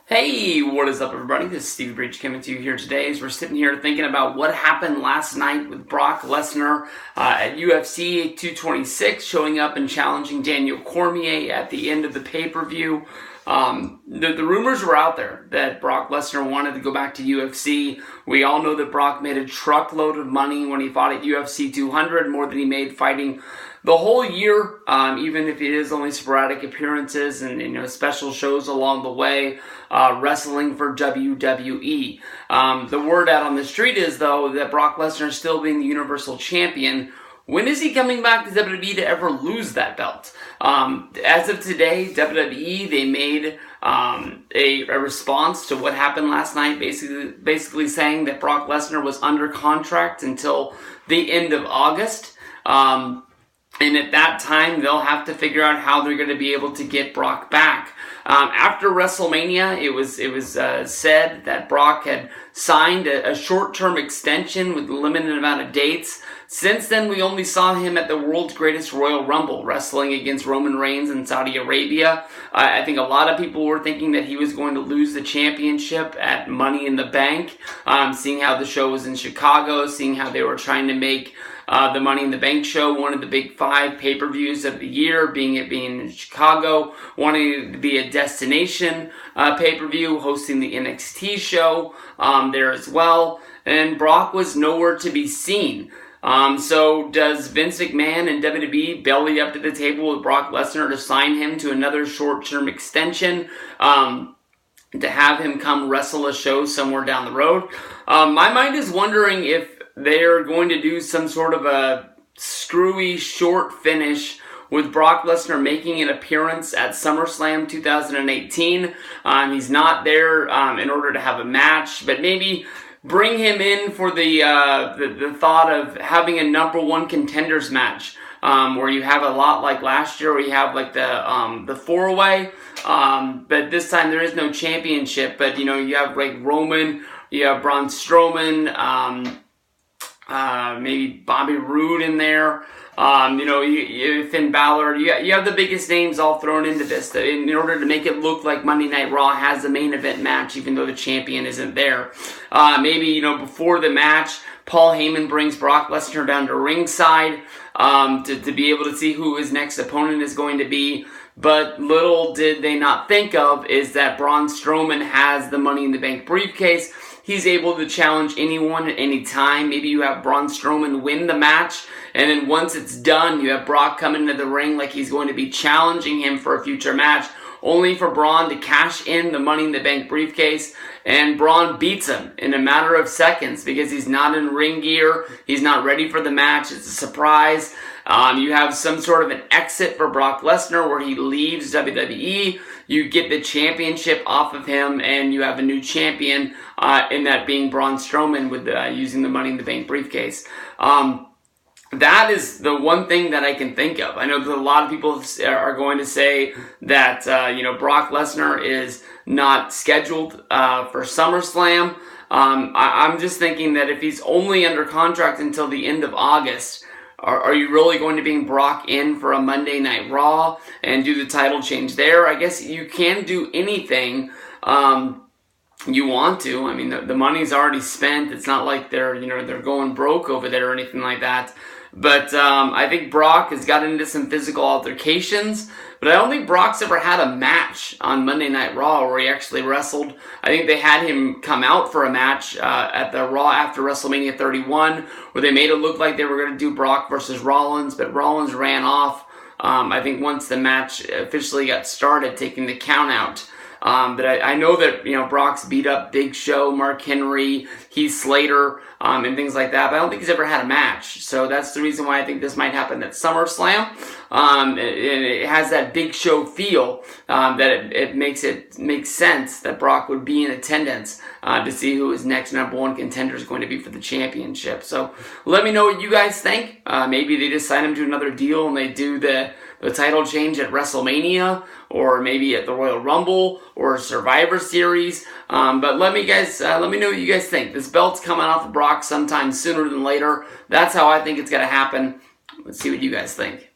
Hey, what is up everybody? This is Steve Breach coming to you here today as we're sitting here thinking about what happened last night with Brock Lesnar at UFC 226, showing up and challenging Daniel Cormier at the end of the pay-per-view. The rumors were out there that Brock Lesnar wanted to go back to UFC. We all know that Brock made a truckload of money when he fought at UFC 200, more than he made fighting the whole year, even if it is only sporadic appearances and special shows along the way, wrestling for WWE. The word out on the street is, though, that Brock Lesnar still being the Universal Champion. When is he coming back to WWE to ever lose that belt? As of today, WWE, they made a response to what happened last night, basically saying that Brock Lesnar was under contract until the end of August. And at that time, they'll have to figure out how they're going to be able to get Brock back. After WrestleMania, it was said that Brock had signed a short-term extension with a limited amount of dates. Since then, we only saw him at the world's greatest Royal Rumble, wrestling against Roman Reigns in Saudi Arabia. I think a lot of people were thinking that he was going to lose the championship at Money in the Bank, seeing how the show was in Chicago, seeing how they were trying to make the Money in the Bank show one of the big 5 pay-per-views of the year, being in Chicago, wanting it to be a destination pay-per-view, hosting the NXT show there as well. And Brock was nowhere to be seen. So does Vince McMahon and WWE belly up to the table with Brock Lesnar to sign him to another short-term extension, to have him come wrestle a show somewhere down the road? My mind is wondering if they're going to do some sort of a screwy short finish with Brock Lesnar making an appearance at SummerSlam 2018. He's not there in order to have a match, but maybe bring him in for the thought of having a number 1 contenders match, where you have a lot like last year, where you have like the 4-way, but this time there is no championship. But you have like Roman, you have Braun Strowman, maybe Bobby Roode in there. You Finn Balor. You have the biggest names all thrown into this in order to make it look like Monday Night Raw has a main event match, even though the champion isn't there. Maybe before the match, Paul Heyman brings Brock Lesnar down to ringside to be able to see who his next opponent is going to be. But little did they not think of is that Braun Strowman has the Money in the Bank briefcase. He's able to challenge anyone at any time. Maybe you have Braun Strowman win the match, and then once it's done, you have Brock come into the ring like he's going to be challenging him for a future match, only for Braun to cash in the Money in the Bank briefcase, and Braun beats him in a matter of seconds because he's not in ring gear, he's not ready for the match, it's a surprise. You have some sort of an exit for Brock Lesnar where he leaves WWE. You get the championship off of him, and you have a new champion, in that being Braun Strowman with using the Money in the Bank briefcase. That is the one thing that I can think of. I know that a lot of people are going to say that Brock Lesnar is not scheduled for SummerSlam. I'm just thinking that if he's only under contract until the end of August, are you really going to bring Brock in for a Monday Night Raw and do the title change there? I guess you can do anything you want to. I mean, the money's already spent. It's not like they're going broke over there or anything like that. But I think Brock has gotten into some physical altercations, but I don't think Brock's ever had a match on Monday Night Raw where he actually wrestled. I think they had him come out for a match at the Raw after WrestleMania 31, where they made it look like they were going to do Brock versus Rollins, but Rollins ran off, I think once the match officially got started, taking the count out. But I know that, Brock's beat up Big Show, Mark Henry, Heath Slater, and things like that, but I don't think he's ever had a match. So that's the reason why I think this might happen at SummerSlam. And it has that Big Show feel, that it makes sense that Brock would be in attendance, to see who his next number 1 contender is going to be for the championship. So let me know what you guys think. Maybe they just sign him to another deal and they do the title change at WrestleMania, or maybe at the Royal Rumble, or Survivor Series. But let me know what you guys think. This belt's coming off of Brock sometime sooner than later. That's how I think it's going to happen. Let's see what you guys think.